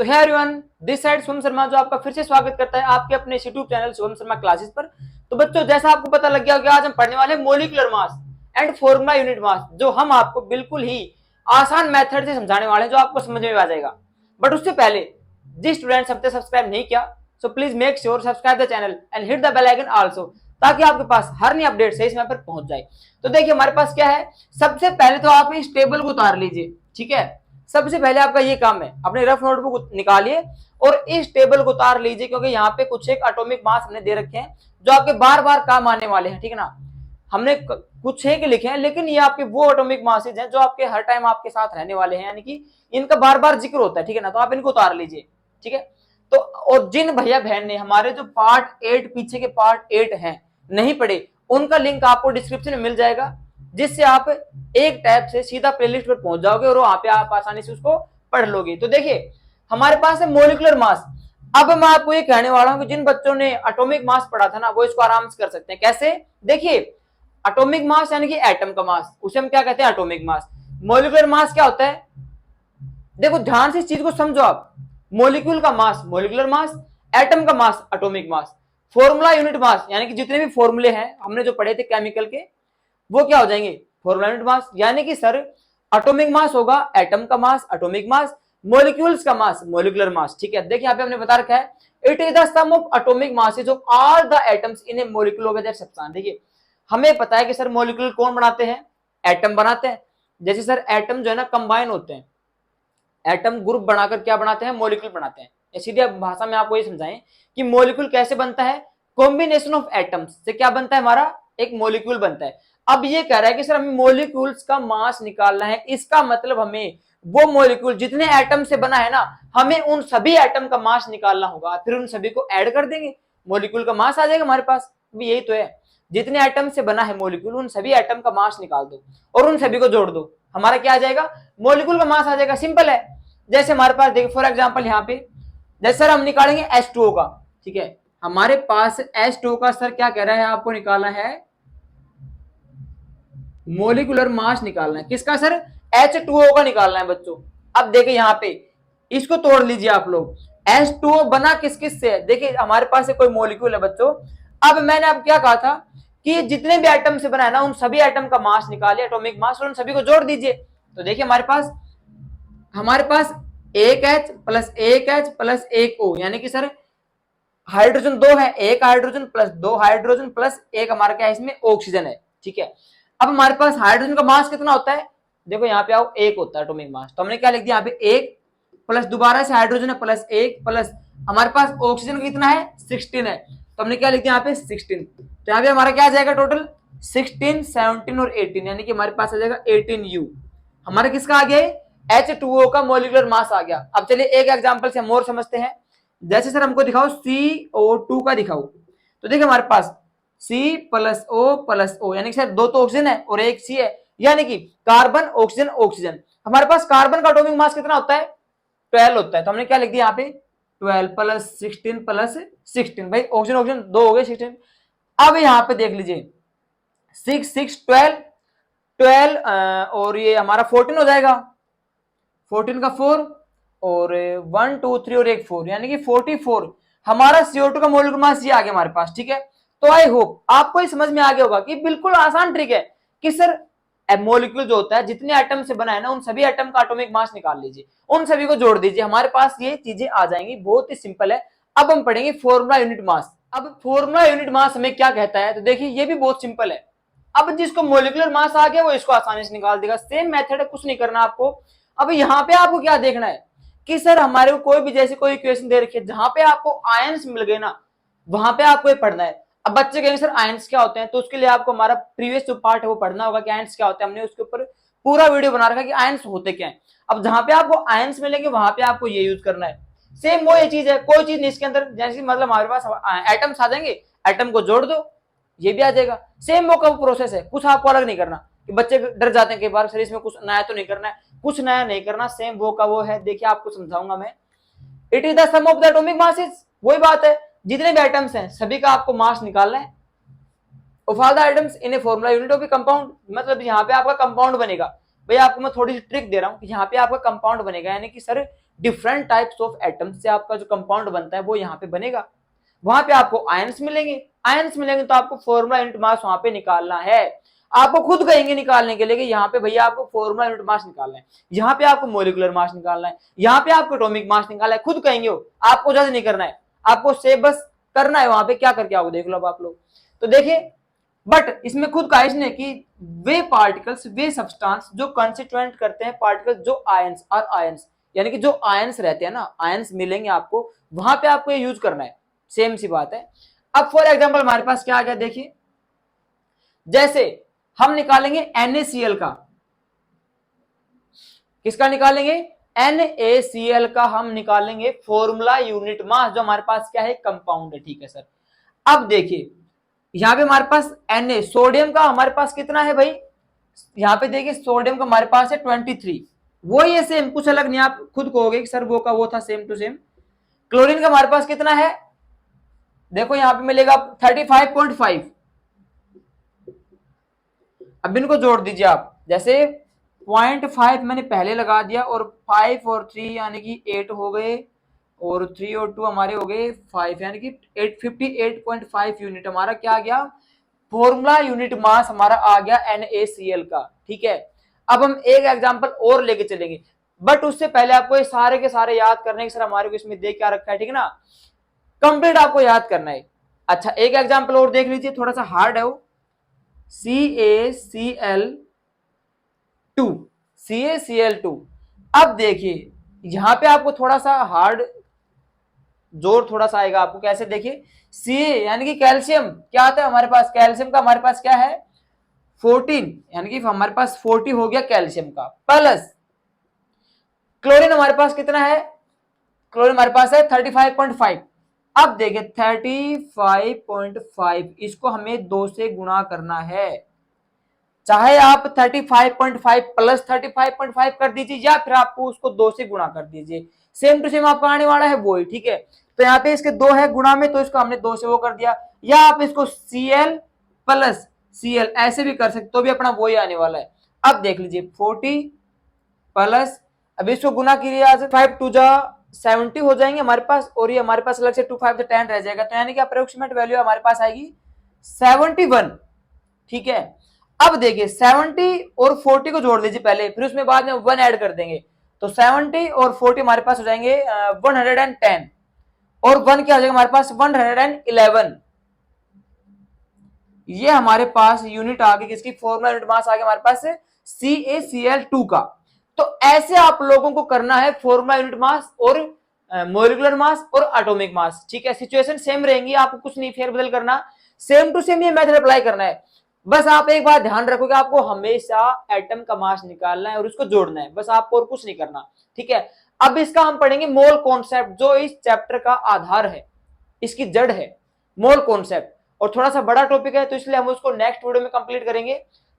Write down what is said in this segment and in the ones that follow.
है everyone, this side Shubham Sharma जो आपका फिर से स्वागत करता है आपके अपने YouTube channel Shubham Sharma classes पर। तो बच्चों, जैसा आपको पता लग गया होगा, आज हम पढ़ने वाले molecular mass and formula unit mass, जो हम आपको बिल्कुल ही आसान मेथड से समझाने वाले हैं, जो आपको समझ में आ जाएगा। बट उससे पहले जिस स्टूडेंट्स अब तक सब्सक्राइब नहीं किया, so please make sure subscribe the channel and hit the bell icon also, ताकि आपके पास हर नई अपडेट सही समय पर पहुंच जाए। तो देखिए हमारे पास क्या है, सबसे पहले तो आप इस टेबल को उतार लीजिए। ठीक है, सबसे पहले आपका ये काम है, अपने रफ नोटबुक निकालिए और इस टेबल को उतार लीजिए, क्योंकि यहाँ पे कुछ एक एटॉमिक मास हमने दे रखे हैं जो आपके बार बार काम आने वाले हैं। ठीक है ना, हमने कुछ एक लिखे हैं, लेकिन ये आपके वो एटॉमिक मासेज हैं जो आपके हर टाइम आपके साथ रहने वाले हैं, यानी कि इनका बार बार जिक्र होता है। ठीक है ना, तो आप इनको उतार लीजिए। ठीक है, तो और जिन भैया बहन ने हमारे जो पार्ट 8 पीछे के पार्ट 8 हैं नहीं पढ़े, उनका लिंक आपको डिस्क्रिप्शन में मिल जाएगा, जिससे आप एक टैब से सीधा प्लेलिस्ट पर पहुंच जाओगे और वहां पे आप आसानी से उसको पढ़ लोगे। तो देखिए हमारे पास है मॉलिक्यूलर मास। अब मैं आपको ये कहने वाला हूं कि जिन बच्चों ने एटॉमिक मास पढ़ा था ना, वो इसको आराम से कर सकते हैं। कैसे? देखिए, एटॉमिक मास यानी कि एटम का मास, उसे हम क्या कहते हैं? Atomic mass. मॉलिक्यूलर मास क्या होता है? देखो ध्यान से इस चीज को समझो आप। मॉलिक्यूल का मास मॉलिक्यूलर मास, एटम का mass atomic mass, formula unit mass यानी कि जितने भी फॉर्मूले हैं हमने जो पढ़े थे केमिकल के, वो क्या हो जाएंगे? Formula unit mass. यानी कि सर एटॉमिक मास होगा एटम का मास एटॉमिक मास, मॉलिक्यूल्स का मास मॉलिक्यूलर मास। ठीक है, देखिए यहाँ पे हमने बता रखा है, it is the sum of atomic masses of all the atoms in a molecule of their substance. देखिए हमें पता है कि सर मॉलिक्यूल कौन बनाते हैं? एटम बनाते हैं। जैसे सर एटम जो है ना कंबाइन होते हैं, एटम ग्रुप बनाकर क्या बनाते हैं? मॉलिक्यूल बनाते हैं। सीधे भाषा में आपको ये समझाएं कि मॉलिक्यूल कैसे बनता है? कॉम्बिनेशन ऑफ एटम्स से क्या बनता है? हमारा एक मॉलिक्यूल बनता है। अब ये कह रहा है कि सर हमें मॉलिक्यूल्स का मास निकालना है, इसका मतलब हमें वो मॉलिक्यूल जितने एटम से बना है ना, हमें उन सभी एटम का मास निकालना होगा, फिर उन सभी को ऐड कर देंगे, मॉलिक्यूल का मास आ जाएगा हमारे पास। भी यही तो है, जितने एटम से बना है मॉलिक्यूल, उन सभी एटम का मास निकाल दो और उन सभी को जोड़ दो, हमारा क्या आ जाएगा? मॉलिक्यूल का मास आ जाएगा। सिंपल है। जैसे हमारे पास देखिए फॉर एग्जांपल यहाँ पे, जैसे सर हम निकालेंगे H2O का। ठीक है, हमारे पास H2O का सर क्या कह रहा है, आपको निकालना है मोलिकुलर मास निकालना है। किसका सर? H2O का निकालना है बच्चों। अब देखिए यहाँ पे इसको तोड़ लीजिए आप लोग। H2O बना किस किस से है? देखिए हमारे पास कोई मॉलिक्यूल है बच्चों। अब मैंने अब क्या कहा था कि जितने भी एटम से बना है ना, उन सभी एटम का मास निकालिए, एटॉमिक मास, और उन सभी को जोड़ दीजिए। तो देखिए हमारे पास एक H प्लस एक H प्लस एक O, यानी कि सर हाइड्रोजन दो है, एक हाइड्रोजन प्लस दो हाइड्रोजन प्लस एक हमारा क्या है? इसमें ऑक्सीजन है। ठीक है, अब हमारे पास हाइड्रोजन का मास कितना होता है? देखो यहाँ पे आओ, एक होता है एटॉमिक मास। तो हमने क्या लिख दिया यहाँ पे? एक प्लस दोबारा से हाइड्रोजन है प्लस एक प्लस हमारे पास ऑक्सीजन कितना है? 16 है। तो हमने क्या लिख दिया यहाँ पे? 16। तो यहाँ पे हमारा क्या आ जाएगा टोटल? 16, 17 और 18, यानी कि हमारे पास आ जाएगा 18U। हमारा किसका आ गया? H2O का मॉलिक्यूलर मास आ गया। अब चलिए एक एग्जांपल से हम और समझते हैं। जैसे सर हमको दिखाओ CO2 का दिखाओ। तो देखिए हमारे पास C प्लस O यानी कि सर दो तो ऑक्सीजन है और एक C है, यानी कि कार्बन ऑक्सीजन ऑक्सीजन। हमारे पास कार्बन का एटॉमिक मास कितना होता है? 12 होता है। तो हमने क्या लिख दिया यहाँ पे? 12 प्लस 16 प्लस 16। भाई ऑक्सीजन ऑक्सीजन दो हो गए 16। अब यहाँ पे देख लीजिए 6 6 12 12 और ये हमारा 14 हो जाएगा। 14 का 4 और 1 2 3 और एक 4, यानी कि 44 हमारा CO2 का मोलिकुलर मास ये आ गया हमारे पास। ठीक है, तो आई होप आपको ये समझ में आ गया होगा कि बिल्कुल आसान ट्रिक है कि सर मोलिक्यूल जो होता है जितने एटम से बना है ना, उन सभी एटम का एटॉमिक मास निकाल लीजिए, उन सभी को जोड़ दीजिए, हमारे पास ये चीजें आ जाएंगी। बहुत ही सिंपल है। अब हम पढ़ेंगे फॉर्मूला यूनिट मास। अब फॉर्मूला यूनिट मास हमें क्या कहता है? तो देखिए ये भी बहुत सिंपल है। अब जिसको मोलिकुलर मास आ गया वो इसको आसानी से निकाल देगा। सेम मेथड है, कुछ नहीं करना आपको। अब यहाँ पे आपको क्या देखना है कि सर हमारे को कोई भी जैसे कोई इक्वेशन दे रखी है, जहां पे आपको आयंस मिल गए ना, वहां पे आपको ये पढ़ना है। अब बच्चे कहेंगे सर आयंस क्या होते हैं, तो उसके लिए आपको हमारा प्रीवियस जो पार्ट है वो पढ़ना होगा कि आयंस क्या होते हैं। हमने उसके ऊपर पूरा वीडियो बना रखा है कि आयंस होते क्या है। अब जहां पे आपको आयंस मिलेंगे वहां पे आपको ये यूज करना है। सेम वो ये चीज है, कोई चीज नहीं इसके अंदर। जैसे मतलब हमारे पास एटम्स आ जाएंगे, एटम को जोड़ दो, ये भी आ जाएगा। सेम वो का प्रोसेस है, कुछ आपको अलग नहीं करना। कि बच्चे डर जाते हैं कई बार, सर इसमें कुछ नया तो नहीं करना है। कुछ नया नहीं करना, सेम वो का वो है। देखिए आपको समझाऊंगा मैं। It is the sum of the atomic masses. वही बात है, जितने भी एटम्स हैं सभी का आपको मास निकालना है। Of all the atoms in a formula unit of A compound, मतलब यहाँ पे आपका कंपाउंड बनेगा। भाई आपको मैं थोड़ी सी ट्रिक दे रहा हूँ कि यहाँ पे आपका कंपाउंड बनेगा, यानी कि sir different types of atoms से आपका जो कंपाउंड बनता है वो यहाँ पे बनेगा। वहां पे आपको आयंस मिलेंगे, आयंस मिलेंगे तो आपको फॉर्मूला यूनिट मास वहां पे निकालना है। आपको खुद कहेंगे निकालने के लिए कि यहाँ पे भैया आपको फॉर्मूला यूनिट मास निकालना है, यहाँ पे आपको मोलिकुलर मास निकालना है, यहाँ पे आपको एटॉमिक मास निकालना है, खुद कहेंगे हो, आपको जज नहीं करना है, आपको से बस करना है वहां पे क्या करके आओगे देख लो अब आप लोग। तो देखिए बट इसमें खुद कहा इसने कि वे पार्टिकल्स, वे सब्सटेंस जो कंस्टिट्यूएंट करते हैं पार्टिकल्स जो आयंस और आयंस, यानी कि जो आयंस रहते हैं ना, आयंस मिलेंगे आपको, वहां पे आपको ये यूज करना है। सेम सी बात है। अब फॉर एग्जांपल हमारे पास क्या आ गया देखिए, जैसे हम निकालेंगे NaCl का, किसका निकालेंगे, NaCl का हम निकालेंगे फॉर्मूला यूनिट मास, जो हमारे पास क्या है कंपाउंड है, ठीक है सर। अब देखिए यहां पे हमारे पास Na, सोडियम का हमारे पास कितना है भाई, यहां पे देखिए सोडियम का हमारे पास है 23, वो ये सेम, कुछ अलग नहीं, आप खुद कहोगे कि सर वो का वो था सेम टू सेम। क्लोरीन का हमारे पास कितना है, देखो यहां पे मिलेगा 35.5। अब इनको जोड़ दीजिए आप, जैसे 0.5 मैंने पहले लगा दिया और 5 और 3 यानी कि 8 हो गए, और 3 और 2 हमारे हो गए 5, यानी कि 58.5 यूनिट हमारा क्या आ गया, फॉर्मूला यूनिट मास हमारा आ गया NaCl का, ठीक है। अब हम एक एग्जांपल और लेके चलेंगे, बट उससे पहले आपको ये सारे के सारे याद करने के, सर हमारे को इसमें देख क्या रखा है, ठीक है ना, कंप्लीट आपको याद करना है। अच्छा एक एग्जांपल और देख लीजिए, थोड़ा सा हार्ड है वो, CaCl2। अब देखिए यहां पे आपको थोड़ा सा हार्ड जोर थोड़ा सा आएगा आपको, कैसे देखिए, Ca यानी कि कैल्शियम क्या आता है हमारे पास, कैल्शियम का हमारे पास क्या है 14, यानी कि हमारे पास 40 हो गया कैल्शियम का, प्लस क्लोरीन हमारे पास कितना है, क्लोरीन हमारे पास है 35.5। अब देखिए 35.5 इसको हमें 2 से गुणा करना है, चाहे आप 35.5 प्लस 35.5 कर दीजिए या फिर आपको उसको 2 से गुणा कर दीजिए, सेम टू सेम आपका आने वाला है वो ही, ठीक है। तो यहाँ पे इसके 2 है गुणा में, तो इसको हमने 2 से वो कर दिया, या आप इसको Cl प्लस Cl ऐसे भी कर सकते, तो भी अपना वो ही आने वाला है। अब देख लीजिए 40 प्लस, अब इसको गुना कीजिए, आज 5 2 जा 70 हो जाएंगे हमारे पास, और ये हमारे पास अलग से 2 5 10 रह जाएगा, तो यानी कि अप्रोक्सीमेट वैल्यू हमारे पास आएगी 71, ठीक है। अब देखिए 70 और 40 को जोड़ दीजिए पहले, फिर उसमें बाद में 1 ऐड कर देंगे, तो 70 और 40 हमारे पास हो जाएंगे 110, और 1 क्या हो जाएगा हमारे पास 111। ये हमारे पास यूनिट आ गई किसकी, फॉर्मूला यूनिट मास आ गया हमारे पास CaCl2 का। तो ऐसे आप लोगों को करना है फॉर्मूला यूनिट मास और मोलिकुलर मास और एटॉमिक मास, ठीक है। सिचुएशन सेम रहेंगी, आपको कुछ नहीं फेरबदल करना, सेम टू सेम ये मेथड अप्लाई करना है। बस आप एक बात ध्यान रखोगे, आपको हमेशा एटम का मास निकालना है और उसको जोड़ना है, बस आपको और कुछ नहीं करना, ठीक है। अब इसका हम पढ़ेंगे मोल कॉन्सेप्ट, जो इस चैप्टर का आधार है, इसकी जड़ है मोल कॉन्सेप्ट, और थोड़ा सा बड़ा टॉपिक है तो इसलिए हम उसको नेक्स्ट वीडियो में कंप्लीट करेंगे।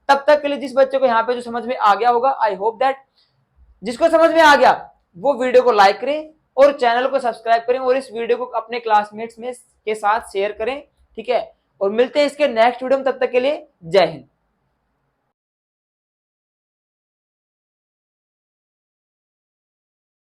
तब तक के लिए जिस बच्चे को यहाँ पे जो समझ में आ गया होगा, आई होप दैट जिसको समझ में आ गया वो वीडियो को लाइक करें और चैनल को सब्सक्राइब करें, और इस वीडियो को अपने क्लासमेट्स में के साथ शेयर करें, ठीक है। और मिलते हैं इसके नेक्स्ट वीडियो में, तब तक के लिए जय हिंद।